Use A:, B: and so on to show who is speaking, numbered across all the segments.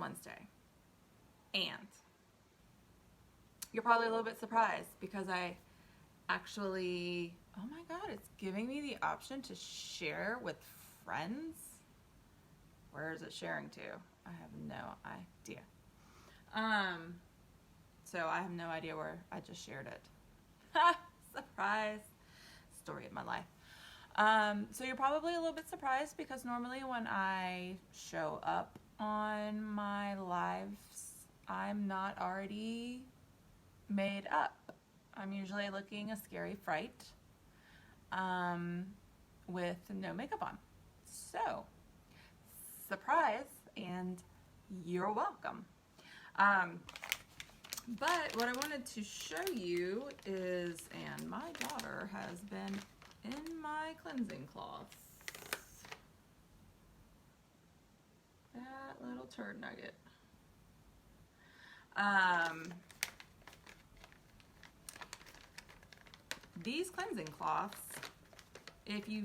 A: Wednesday, and you're probably a little bit surprised because I actually, oh my God, it's giving me the option to share with friends. Where is it sharing to? I have no idea. So I have no idea where I just shared it. Surprise. Story of my life. So you're probably a little bit surprised because normally when I show up on my lives, I'm not already made up. I'm usually looking a scary fright with no makeup on. So, surprise, and you're welcome. But what I wanted to show you is, and my daughter has been in my cleansing cloths. That little turd nugget. These cleansing cloths, if you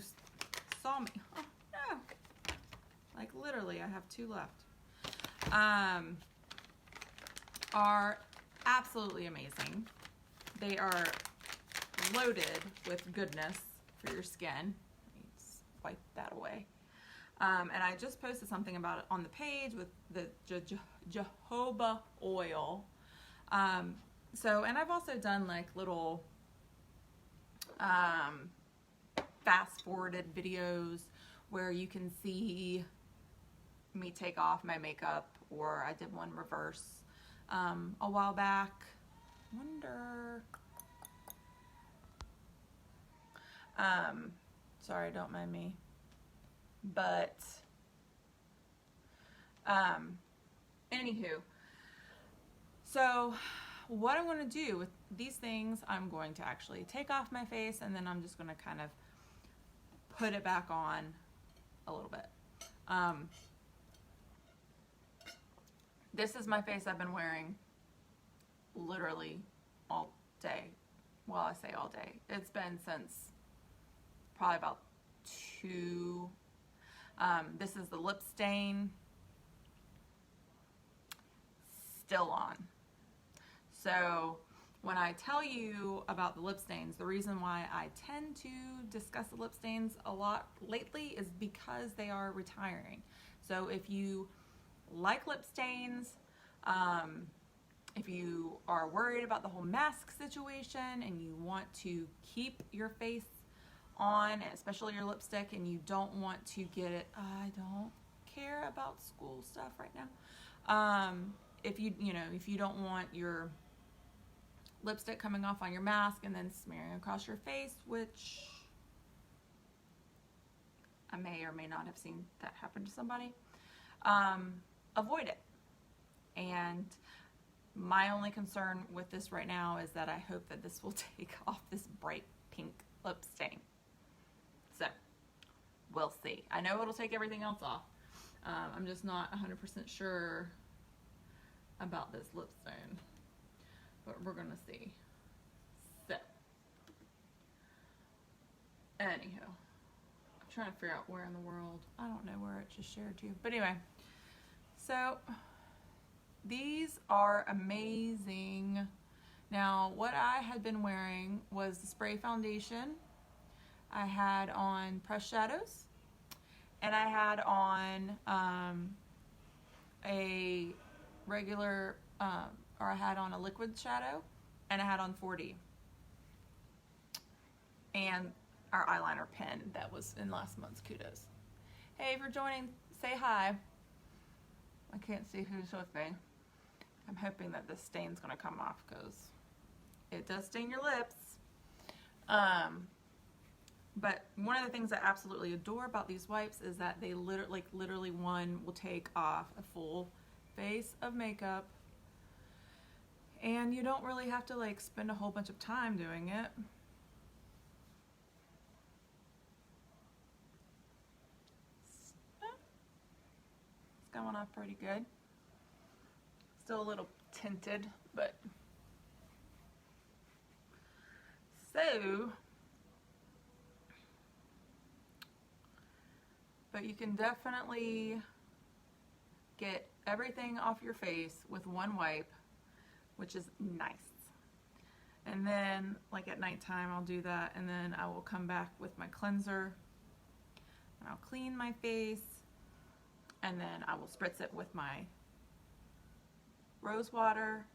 A: saw me, oh no, like literally I have 2 left, are absolutely amazing. They are loaded with goodness for your skin. Let me just wipe that away. And I just posted something about it on the page with the jojoba oil. And I've also done like little fast forwarded videos where you can see me take off my makeup, or I did one reverse a while back. Sorry, don't mind me. But anywho, so what I'm going to do with these things, I'm going to actually take off my face, and then I'm just going to kind of put it back on a little bit. This is my face I've been wearing literally all day. Well, I say all day. It's been since probably about 2. This is the lip stain. Still on. So when I tell you about the lip stains, the reason why I tend to discuss the lip stains a lot lately is because they are retiring. So if you like lip stains, if you are worried about the whole mask situation and you want to keep your face on, especially your lipstick, and you don't want to get it, I don't care about school stuff right now. If you don't want your lipstick coming off on your mask and then smearing across your face, which I may or may not have seen that happen to somebody, avoid it. And my only concern with this right now is that I hope that this will take off this bright pink lip stain. So, we'll see. I know it'll take everything else off. I'm just not 100% sure about this lip stain. But we're going to see. So, anywho, I'm trying to figure out where in the world. I don't know where it just shared to. But anyway, so these are amazing. Now, what I had been wearing was the spray foundation. I had on pressed shadows, and I had on a regular, or I had on a liquid shadow, and I had on 4D. And our eyeliner pen that was in last month's Kudos. Hey, if you're joining, say hi. I can't see who's with me. I'm hoping that this stain's gonna come off because it does stain your lips. But one of the things I absolutely adore about these wipes is that they literally one will take off a full face of makeup, and you don't really have to like spend a whole bunch of time doing it. It's going off pretty good. Still a little tinted, but so, but you can definitely get everything off your face with one wipe, which is nice. And then like at nighttime I'll do that, and then I will come back with my cleanser and I'll clean my face, and then I will spritz it with my rose water,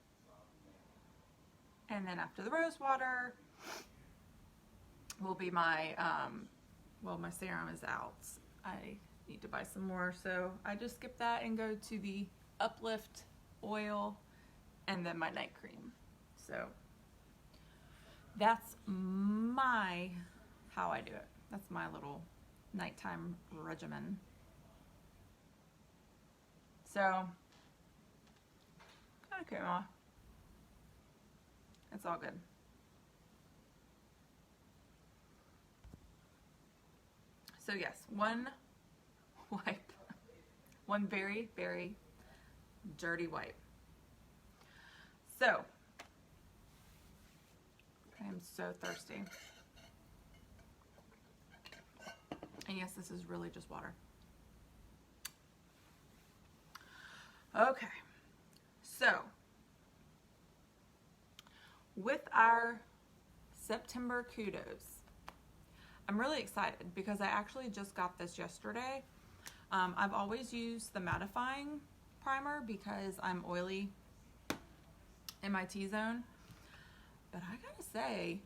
A: and then after the rose water will be my well, my serum is out. I need to buy some more, so I just skip that and go to the Uplift oil and then my night cream. So that's how I do it. That's my little nighttime regimen. So kind of came off. It's all good. So yes, one wipe, one very, very dirty wipe. So I am so thirsty. And yes, this is really just water. Okay, so with our September Kudos, I'm really excited because I actually just got this yesterday. I've always used the mattifying primer because I'm oily in my T-zone. But I gotta say,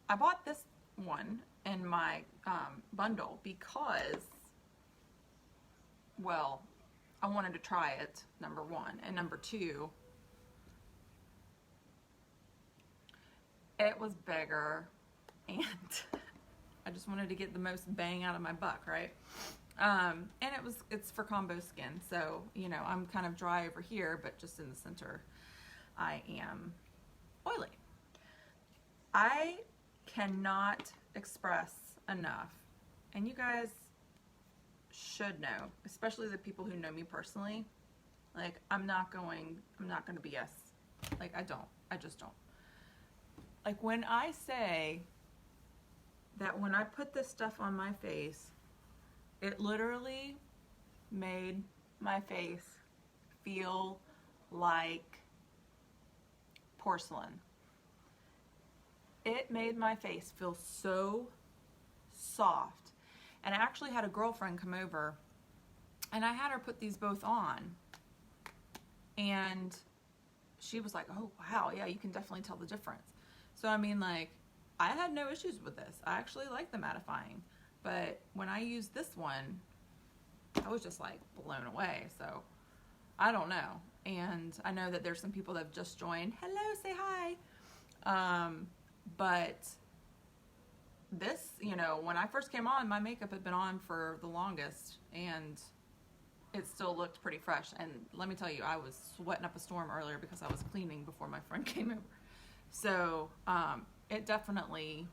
A: I bought this one in my bundle because, well, I wanted to try it, number one. And number two, it was bigger and I just wanted to get the most bang out of my buck, right? And it's for combo skin, so you know I'm kind of dry over here, but just in the center I am oily. I cannot express enough, and you guys should know, especially the people who know me personally, like I'm not going to BS. Like I just don't. Like when I say that when I put this stuff on my face, it literally made my face feel like porcelain. It made my face feel so soft. And I actually had a girlfriend come over and I had her put these both on. And she was like, oh wow, yeah, you can definitely tell the difference. So I mean, like, I had no issues with this. I actually like the mattifying. But when I used this one, I was just like blown away. So I don't know. And I know that there's some people that have just joined. Hello, say hi. But this, you know, when I first came on, my makeup had been on for the longest and it still looked pretty fresh. And let me tell you, I was sweating up a storm earlier because I was cleaning before my friend came over. So it definitely,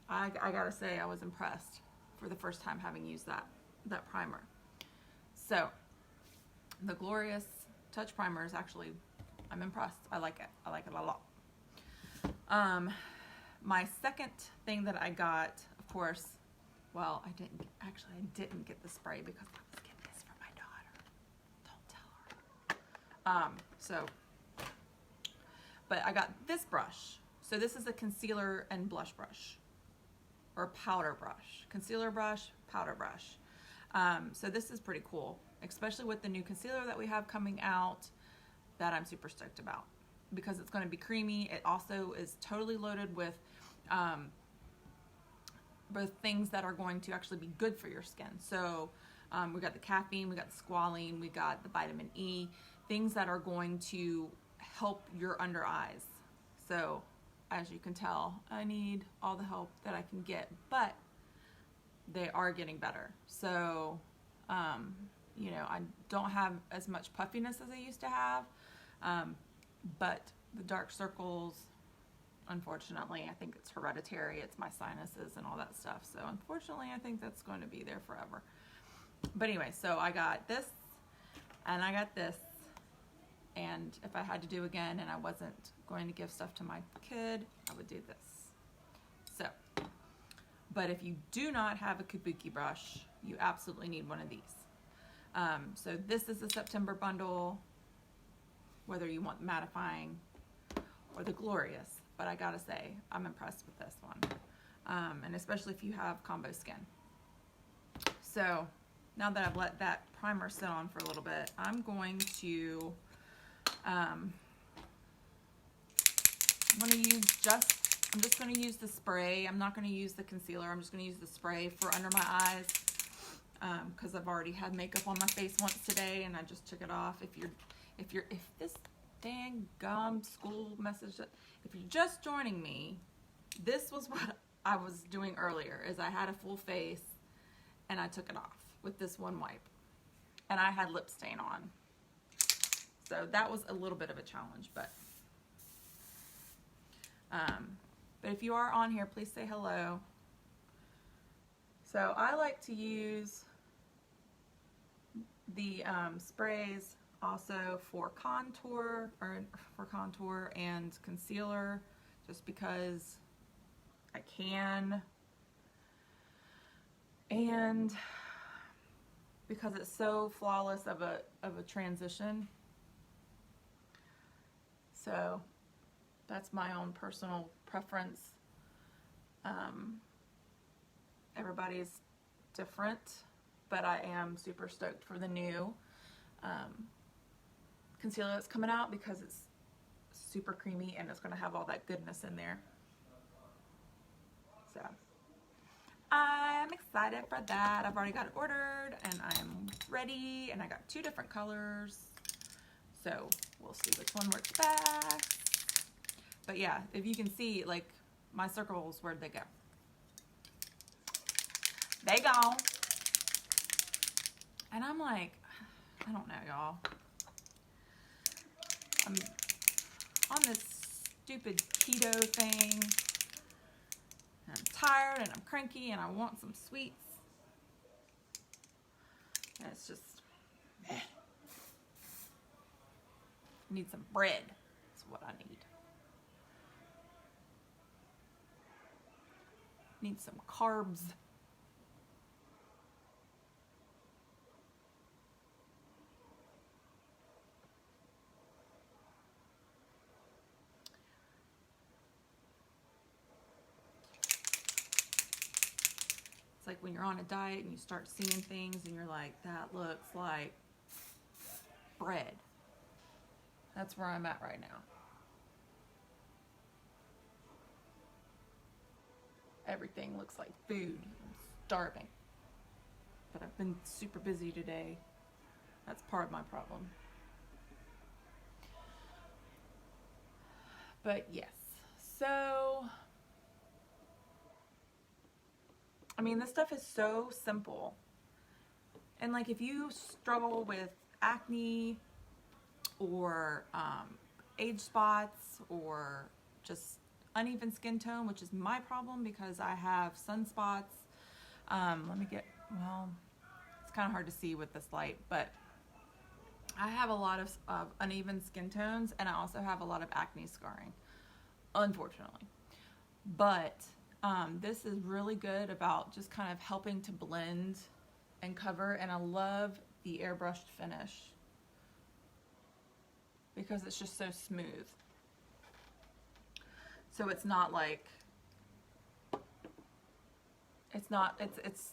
A: I gotta say, I was impressed for the first time having used that primer. So the Glorious Touch Primer is actually, I'm impressed. I like it. I like it a lot. My second thing that I got, of course, well, I didn't get the spray because I was getting this for my daughter. Don't tell her. But I got this brush. So this is a concealer and blush brush, or powder brush. Concealer brush, powder brush. So this is pretty cool, especially with the new concealer that we have coming out that I'm super stoked about because it's going to be creamy. It also is totally loaded with both things that are going to actually be good for your skin. So we got the caffeine, we got the squalene, we got the vitamin E, things that are going to help your under eyes. So as you can tell, I need all the help that I can get, but they are getting better. So, you know, I don't have as much puffiness as I used to have, but the dark circles, unfortunately, I think it's hereditary. It's my sinuses and all that stuff. So unfortunately, I think that's going to be there forever. But anyway, so I got this and I got this. And if I had to do again and I wasn't going to give stuff to my kid, I would do this. So, but if you do not have a kabuki brush, you absolutely need one of these. So this is the September bundle, whether you want mattifying or the glorious. But I gotta say, I'm impressed with this one. And especially if you have combo skin. So now that I've let that primer sit on for a little bit, I'm just going to use the spray. I'm not going to use the concealer. I'm just going to use the spray for under my eyes because I've already had makeup on my face once today and I just took it off. If this dang gum school message, if you're just joining me, this was what I was doing earlier. Is I had a full face and I took it off with this one wipe, and I had lip stain on. So that was a little bit of a challenge, but if you are on here, please say hello. So I like to use the sprays also for contour and concealer, just because I can, and because it's so flawless of a transition. So that's my own personal preference. Everybody's different, but I am super stoked for the new concealer that's coming out because it's super creamy and it's going to have all that goodness in there. So I'm excited for that. I've already got it ordered and I'm ready, and I got 2 different colors. So we'll see which one works best. But yeah, if you can see, like, my circles, where'd they go? They gone. And I'm like, I don't know, y'all. I'm on this stupid keto thing. And I'm tired and I'm cranky and I want some sweets. And it's just, meh. Need some bread. That's what I need. Need some carbs. It's like when you're on a diet and you start seeing things and you're like, that looks like bread. That's where I'm at right now. Everything looks like food. I'm starving. But I've been super busy today. That's part of my problem. But yes, so, I mean, this stuff is so simple. And like, if you struggle with acne or age spots or just uneven skin tone, which is my problem because I have sunspots. Let me get, well, it's kind of hard to see with this light, but I have a lot of uneven skin tones, and I also have a lot of acne scarring, unfortunately. But this is really good about just kind of helping to blend and cover, and I love the airbrushed finish because it's just so smooth. So it's not like, it's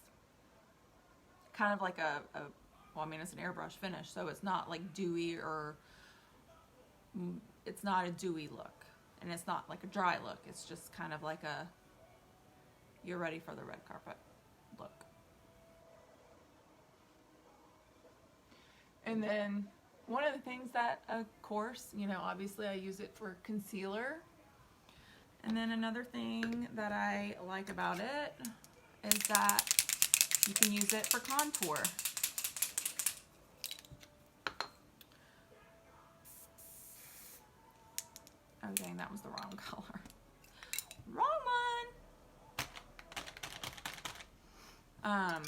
A: kind of like well, I mean, it's an airbrush finish, so it's not like dewy, or it's not a dewy look, and it's not like a dry look. It's just kind of like a, you're ready for the red carpet look. And then one of the things that, of course, you know, obviously I use it for concealer. And then another thing that I like about it is that you can use it for contour. Oh dang, that was the wrong color. Wrong one!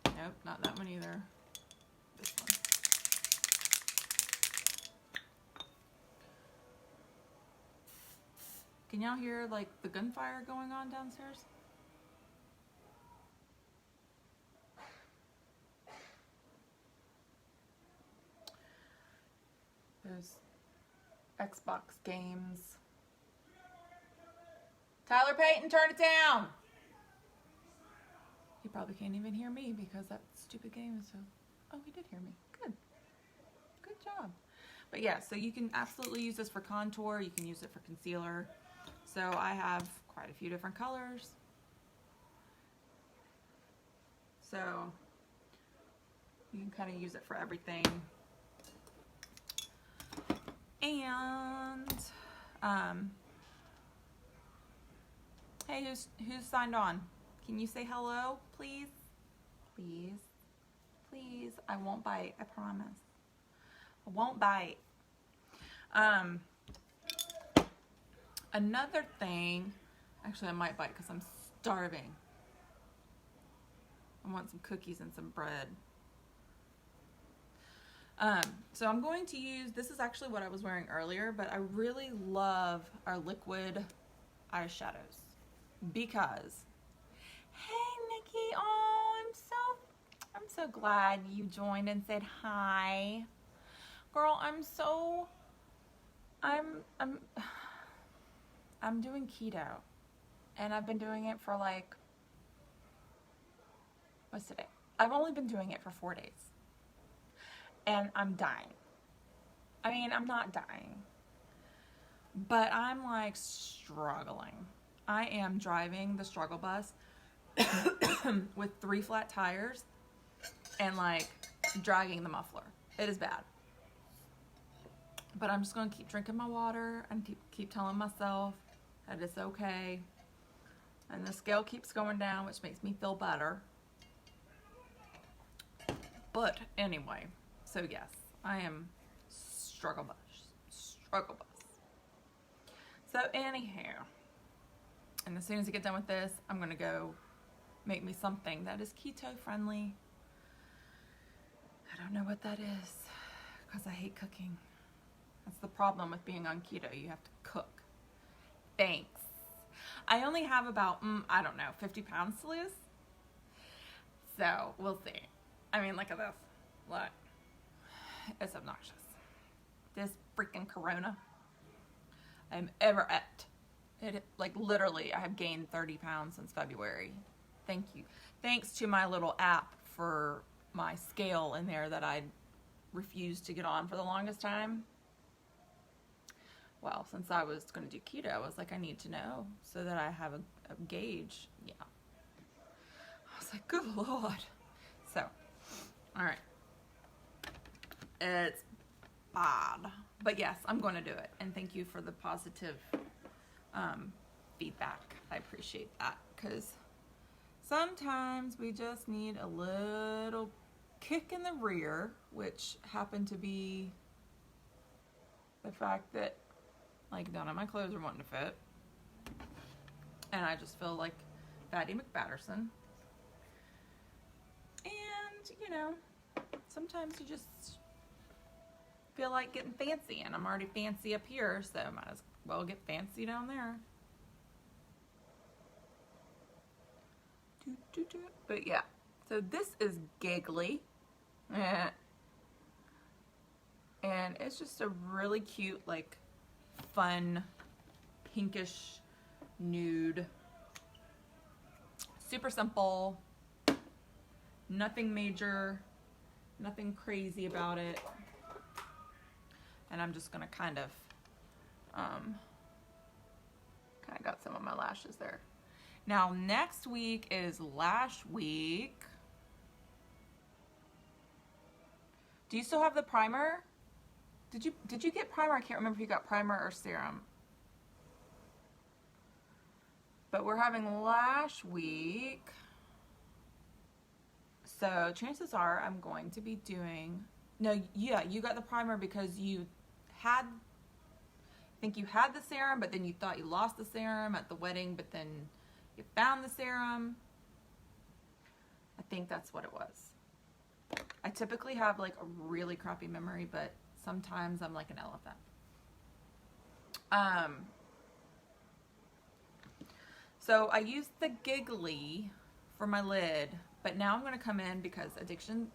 A: Nope, not that one either. This one. Can y'all hear like the gunfire going on downstairs? those Xbox games. Tyler Payton, turn it down! He probably can't even hear me because that stupid game is so... Oh, he did hear me. Good. Good job. But yeah, so you can absolutely use this for contour. You can use it for concealer. So I have quite a few different colors. So you can kind of use it for everything. And hey, who's signed on? Can you say hello, please? Please. Please. I won't bite, I promise. I won't bite. Another thing, actually I might bite because I'm starving. I want some cookies and some bread. So I'm going to use, this is actually what I was wearing earlier, but I really love our liquid eyeshadows because, hey Nikki, oh, I'm so glad you joined and said hi. Girl, I'm doing keto, and I've been doing it for like, what's today? I've only been doing it for 4 days, and I'm dying. I mean, I'm not dying, but I'm like struggling. I am driving the struggle bus with 3 flat tires and like dragging the muffler. It is bad. But I'm just going to keep drinking my water and keep telling myself that it's okay. And the scale keeps going down, which makes me feel better. But anyway, so yes, I am struggle bus. So anyhow, and as soon as I get done with this, I'm going to go make me something that is keto friendly. I don't know what that is because I hate cooking. That's the problem with being on keto. You have to cook. Thanks. I only have about, I don't know, 50 pounds to lose. So, we'll see. I mean, look at this. Look. It's obnoxious. This freaking corona. I'm ever at. It, like, literally, I have gained 30 pounds since February. Thank you. Thanks to my little app for my scale in there that I refused to get on for the longest time. Well, since I was going to do keto, I was like, I need to know so that I have a gauge. Yeah. I was like, good Lord. So, all right. It's bad. But yes, I'm going to do it. And thank you for the positive feedback. I appreciate that because sometimes we just need a little kick in the rear, which happened to be the fact that like none of my clothes are wanting to fit. And I just feel like Fatty McFatterson. And, you know, sometimes you just feel like getting fancy. And I'm already fancy up here, so I might as well get fancy down there. But yeah, so this is Giggly. And it's just a really cute, like, fun, pinkish nude. Super simple. Nothing major. Nothing crazy about it. And I'm just gonna kind of got some of my lashes there. Now next week is lash week. Do you still have the primer? Did you get primer? I can't remember if you got primer or serum. But we're having lash week. So chances are I'm going to be doing, no, yeah, you got the primer because you had, I think you had the serum, but then you thought you lost the serum at the wedding, but then you found the serum. I think that's what it was. I typically have like a really crappy memory, but sometimes I'm like an elephant. So I used the Giggly for my lid, but now I'm going to come in because Addiction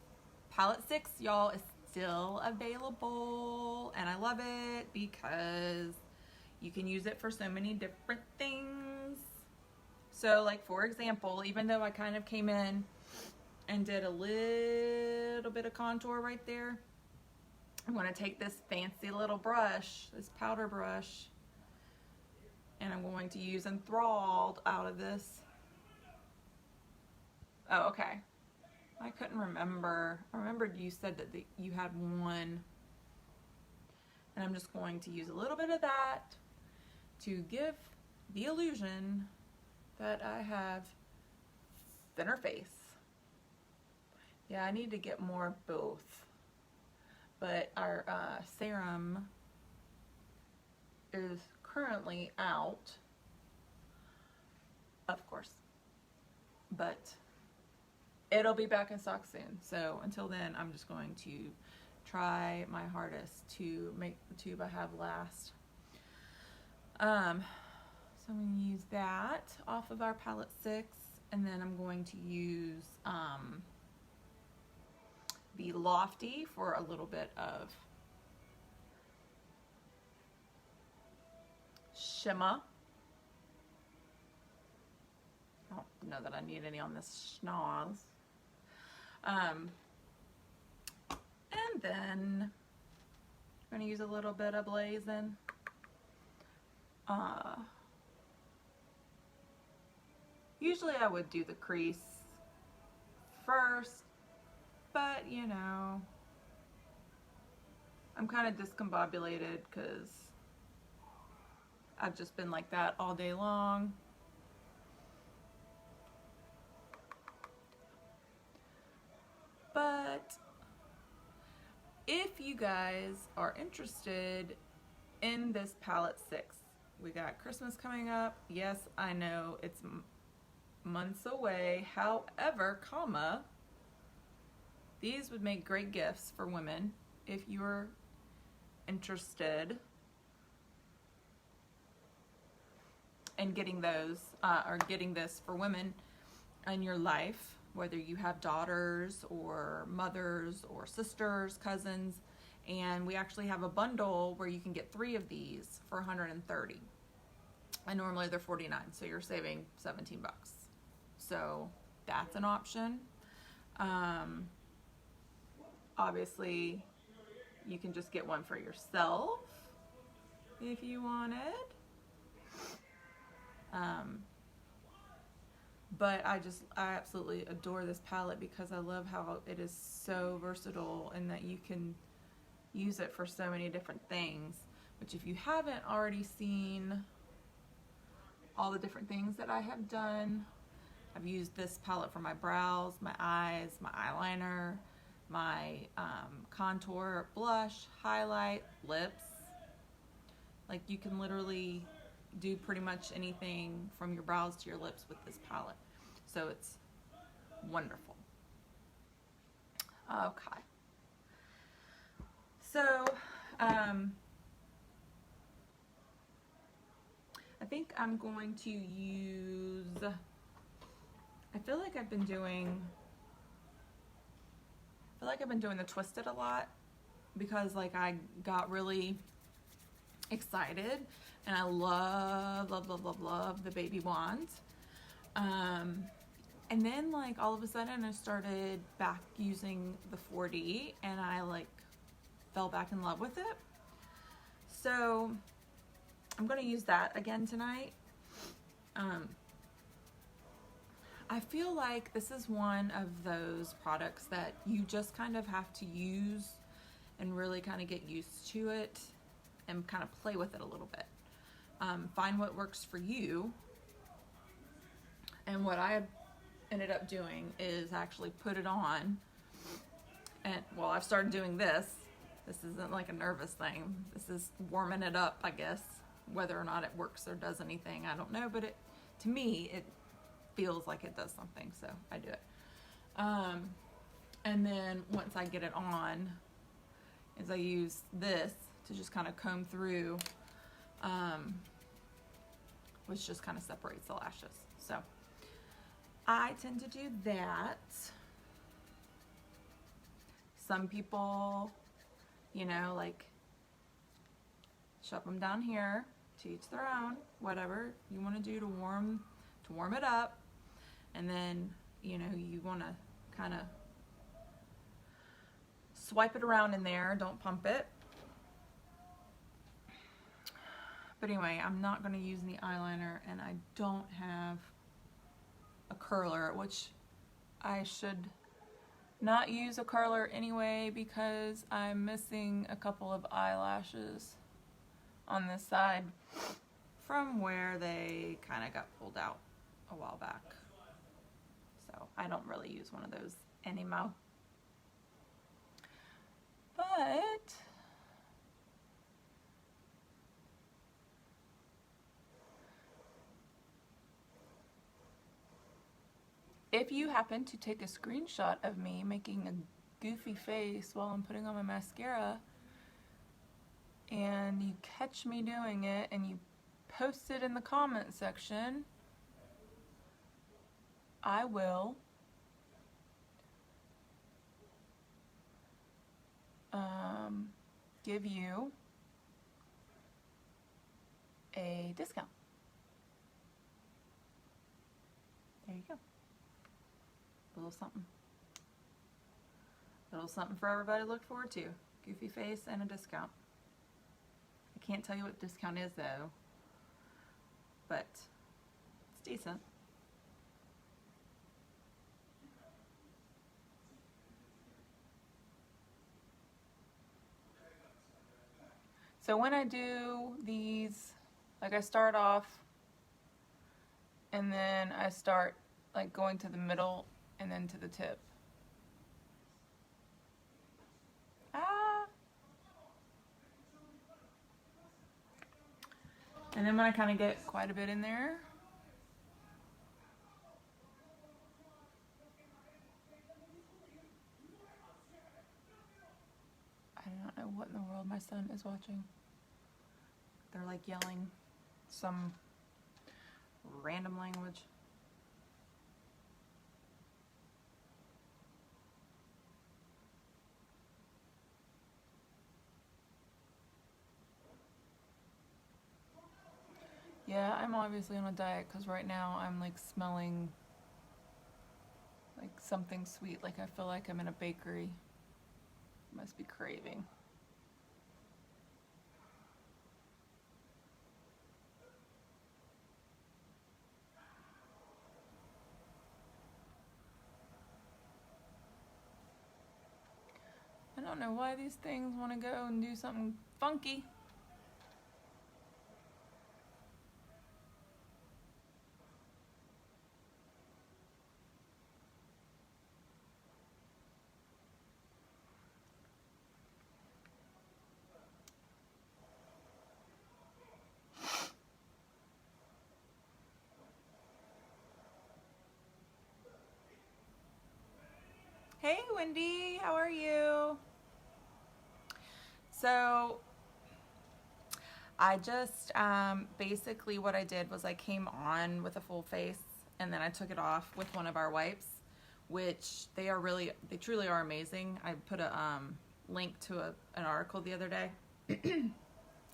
A: Palette 6, y'all, is still available, and I love it because you can use it for so many different things. So like, for example, even though I kind of came in and did a little bit of contour right there, I'm going to take this fancy little brush, this powder brush, and I'm going to use Enthralled out of this. Oh, okay. I couldn't remember. I remembered you said that you had one. And I'm just going to use a little bit of that to give the illusion that I have thinner face. Yeah, I need to get more of both. But our serum is currently out, of course. But it'll be back in stock soon. So until then, I'm just going to try my hardest to make the tube I have last. So I'm going to use that off of our palette 6, and then I'm going to use the Lofty for a little bit of shimmer. I don't know that I need any on this schnoz. And then I'm going to use a little bit of Blazing. Usually I would do the crease first, but you know, I'm kind of discombobulated because I've just been like that all day long. But if you guys are interested in this palette 6, we got Christmas coming up. Yes, I know it's months away. However, these would make great gifts for women if you're interested in getting those or getting this for women in your life, whether you have daughters or mothers or sisters, cousins. And we actually have a bundle where you can get 3 of these for $130, and normally they're $49, so you're saving 17 bucks. So that's an option. Obviously you can just get one for yourself if you wanted. But I absolutely adore this palette because I love how it is so versatile and that you can use it for so many different things. Which, if you haven't already seen all the different things that I have done, I've used this palette for my brows, my eyes, my eyeliner, my contour, blush, highlight, lips. Like, you can literally do pretty much anything from your brows to your lips with this palette. So it's wonderful. Okay. So, I think I'm going to use, I feel like I've been doing the Twisted a lot because like I got really excited and I love the baby wand. And then like all of a sudden I started back using the 4D and I like fell back in love with it. So I'm going to use that again tonight. I feel like this is one of those products that you just kind of have to use and really kind of get used to it and kind of play with it a little bit. Find what works for you. And what I ended up doing is actually put it on. And well, I've started doing this. This isn't like a nervous thing. This is warming it up, I guess. Whether or not it works or does anything, I don't know. But to me, it feels like it does something, so I do it. And then once I get it on, is I use this to just kind of comb through, which just kind of separates the lashes. So I tend to do that. Some people, you know, like shove them down here, to each their own, whatever you want to do to warm it up. And then, you know, you want to kind of swipe it around in there, don't pump it. But anyway, I'm not going to use any eyeliner, and I don't have a curler, which I should not use a curler anyway because I'm missing a couple of eyelashes on this side from where they kind of got pulled out a while back. So I don't really use one of those anymore. But if you happen to take a screenshot of me making a goofy face while I'm putting on my mascara, and you catch me doing it and you post it in the comment section, I will give you a discount. There you go. A little something. A little something for everybody to look forward to. Goofy face and a discount. I can't tell you what the discount is though, but it's decent. So when I do these, like I start off and then I start like going to the middle and then to the tip. And then when I kind of get quite a bit in there, I do not know what in the world my son is watching. They're like yelling some random language. Yeah, I'm obviously on a diet because right now I'm like smelling like something sweet, like I feel like I'm in a bakery. Must be craving. I don't know why these things want to go and do something funky. Hey Wendy, how are you? So I just basically what I did was I came on with a full face and then I took it off with one of our wipes, which they truly are amazing. I put a link to an article the other day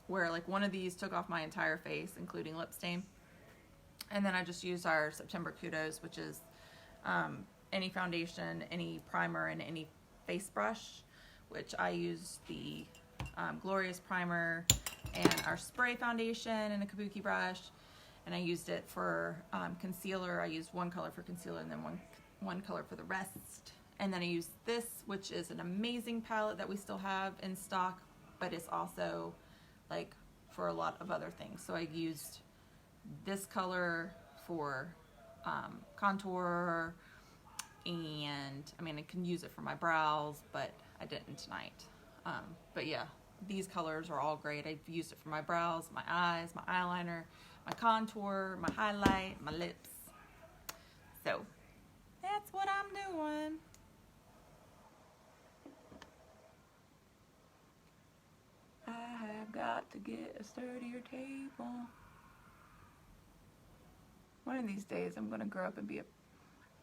A: where like one of these took off my entire face, including lip stain. And then I just used our September Kudos, which is any foundation, any primer, and any face brush, which I use the Glorious primer and our spray foundation and a kabuki brush, and I used it for concealer. I used one color for concealer and then one color for the rest. And then I used this, which is an amazing palette that we still have in stock, but it's also like for a lot of other things. So I used this color for contour, and I mean I can use it for my brows, but I didn't tonight. But yeah, these colors are all great. I've used it for my brows, my eyes, my eyeliner, my contour, my highlight, my lips. So that's what I'm doing. I have got to get a sturdier table. One of these days I'm gonna grow up and be a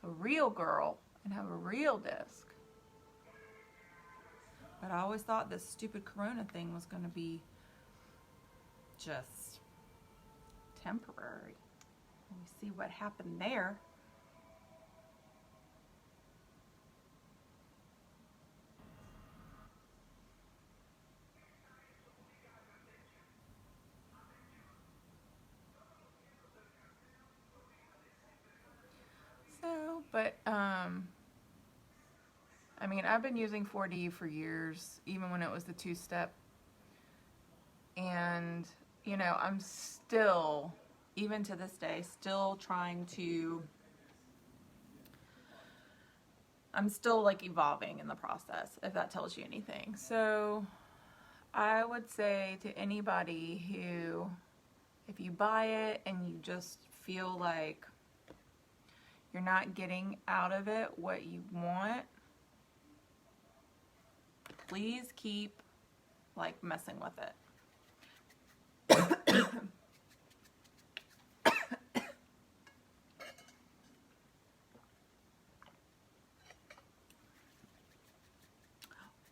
A: real girl and have a real desk. But I always thought this stupid corona thing was going to be just temporary. Let me see what happened there. So, but I mean, I've been using 4D for years, even when it was the two-step. And, you know, I'm still, even to this day, still trying to, I'm still like evolving in the process, if that tells you anything. So I would say to anybody who, if you buy it and you just feel like you're not getting out of it what you want, please keep like messing with it.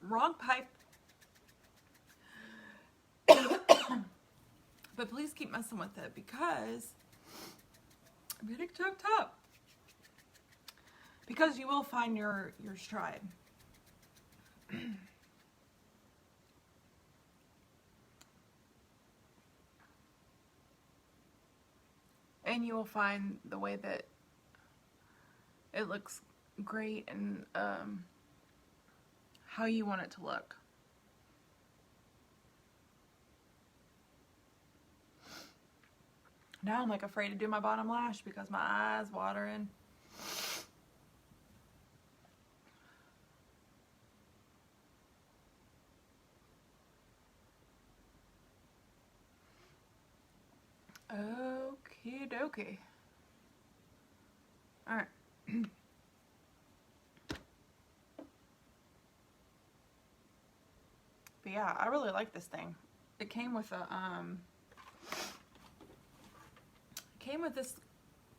A: Wrong pipe. But please keep messing with it because I'm getting choked up. Because you will find your stride. And you will find the way that it looks great and how you want it to look. Now I'm like afraid to do my bottom lash because my eyes watering. Okie dokie. Alright. But yeah, I really like this thing. It came with a this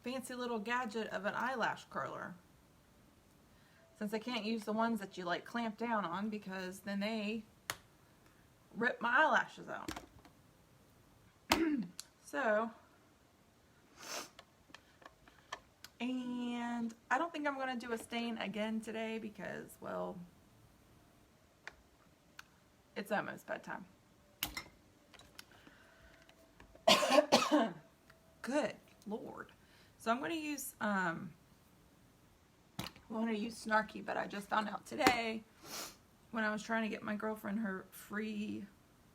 A: fancy little gadget of an eyelash curler. Since I can't use the ones that you like clamp down on because then they rip my eyelashes out. So, and I don't think I'm going to do a stain again today because, well, it's almost bedtime. Good Lord. So I'm going to use, Snarky, but I just found out today when I was trying to get my girlfriend her free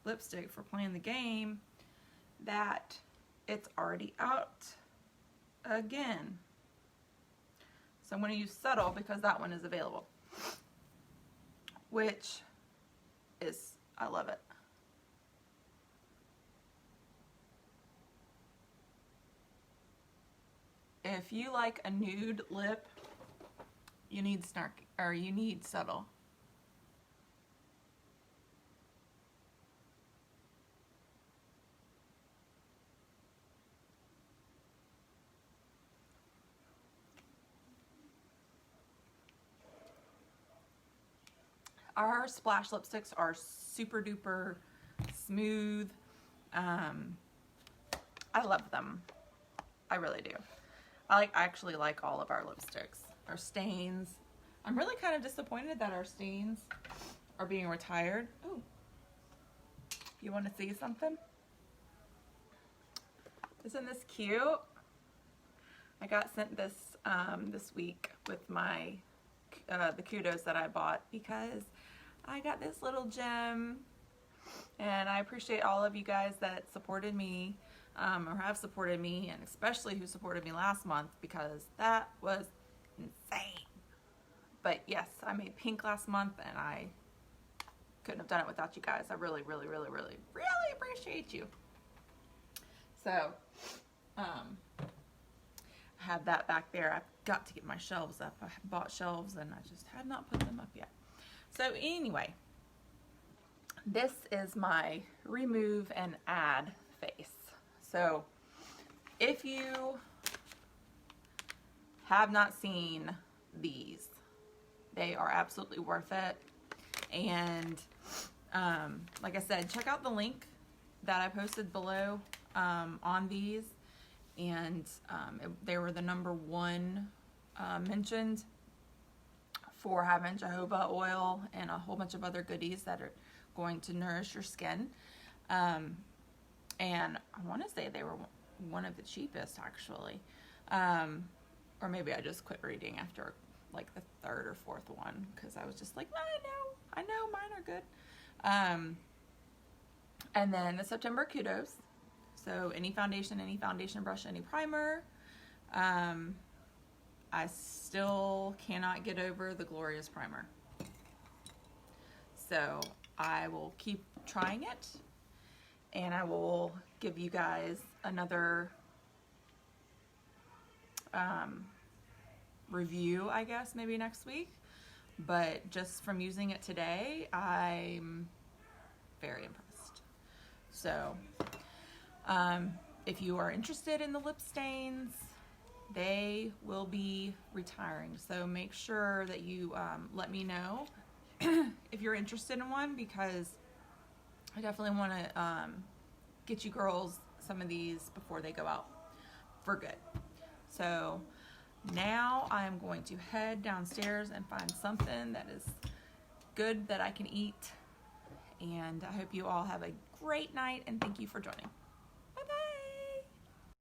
A: lipstick for playing the game that it's already out again. So I'm going to use Subtle because that one is available. Which is, I love it. If you like a nude lip, you need Snarky, or you need Subtle. Our splash lipsticks are super duper smooth. I love them. I really do. I actually like all of our lipsticks. Our stains. I'm really kind of disappointed that our stains are being retired. Oh, you want to see something? Isn't this cute? I got sent this this week with my the Kudos that I bought because I got this little gem, and I appreciate all of you guys that supported me or have supported me, and especially who supported me last month because that was insane. But yes, I made pink last month and I couldn't have done it without you guys. I really, really, really, really, really appreciate you. So, I have that back there. I've got to get my shelves up. I bought shelves and I just had not put them up yet. So anyway, this is my remove and add face. So if you have not seen these, they are absolutely worth it. And like I said, check out the link that I posted below on these. And they were the #1 mentioned for having jojoba oil and a whole bunch of other goodies that are going to nourish your skin. And I want to say they were one of the cheapest, actually. Or maybe I just quit reading after like the 3rd or 4th one, because I was just like, I know, mine are good. And then the September Kudos. So any foundation brush, any primer. I still cannot get over the Glorious Primer. So I will keep trying it, and I will give you guys another review, I guess, maybe next week. But just from using it today, I'm very impressed. So if you are interested in the lip stains, they will be retiring. So make sure that you let me know if you're interested in one, because I definitely want to get you girls some of these before they go out for good. So now I'm going to head downstairs and find something that is good that I can eat. And I hope you all have a great night, and thank you for joining.